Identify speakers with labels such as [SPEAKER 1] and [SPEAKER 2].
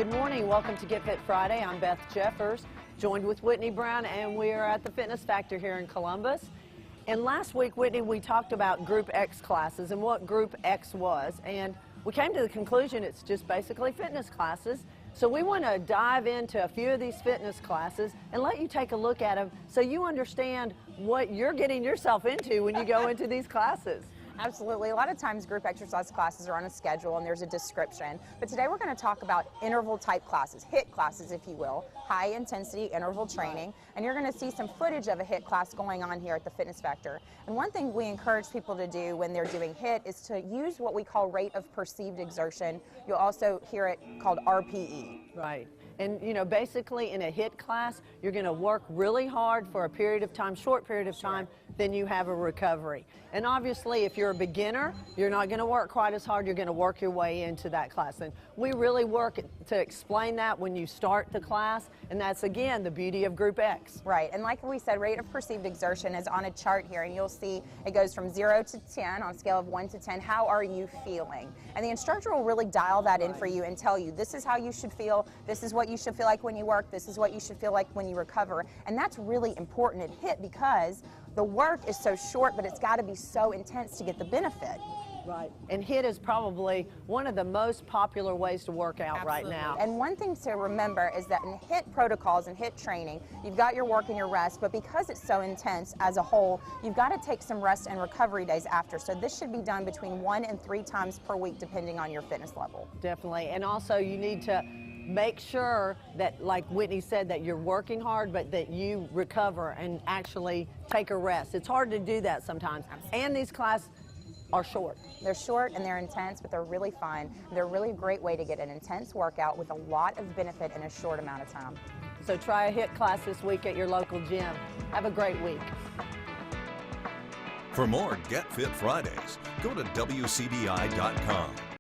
[SPEAKER 1] Good morning. Welcome to Get Fit Friday. I'm Beth Jeffers, joined with Whitney Brown, and we are at the Fitness Factor here in Columbus. And last week, Whitney, we talked about Group X classes and what Group X was, and we came to the conclusion it's just basically fitness classes. So we want to dive into a few of these fitness classes and let you take a look at them so you understand what you're getting yourself into when you go into these classes.
[SPEAKER 2] Absolutely. A lot of times group exercise classes are on a schedule and there's a description. But today we're going to talk about interval type classes, HIIT classes if you will, high intensity interval training. And you're going to see some footage of a HIIT class going on here at the Fitness Factor. And one thing we encourage people to do when they're doing HIIT is to use what we call rate of perceived exertion. You'll also hear it called RPE.
[SPEAKER 1] Right. And, you know, basically in a HIIT class, you're going to work really hard for a period of time, short period of time, then you have a recovery. And obviously, if you're a beginner, you're not going to work quite as hard. You're going to work your way into that class. And we really work to explain that when you start the class. And that's, again, the beauty of Group X.
[SPEAKER 2] Right. And like we said, rate of perceived exertion is on a chart here. And you'll see it goes from 0 to 10 on a scale of 1 to 10. How are you feeling? And the instructor will really dial that in for you and tell you, this is how you should feel. This is what you should feel like when you work. This is what you should feel like when you recover. And that's really important at HIIT because the work is so short, but it's got to be so intense to get the benefit.
[SPEAKER 1] Right. And HIIT is probably one of the most popular ways to work out right now.
[SPEAKER 2] And one thing to remember is that in HIIT protocols and HIIT training, you've got your work and your rest, but because it's so intense as a whole, you've got to take some rest and recovery days after. So this should be done between 1 and 3 times per week, depending on your fitness level.
[SPEAKER 1] Definitely. And also you need to make sure that, like Whitney said, that you're working hard, but that you recover and actually take a rest. It's hard to do that sometimes. Absolutely. And these classes are short.
[SPEAKER 2] They're short and they're intense, but they're really fun. They're really a great way to get an intense workout with a lot of benefit in a short amount of time.
[SPEAKER 1] So try a HIIT class this week at your local gym. Have a great week.
[SPEAKER 3] For more Get Fit Fridays, go to WCBI.com.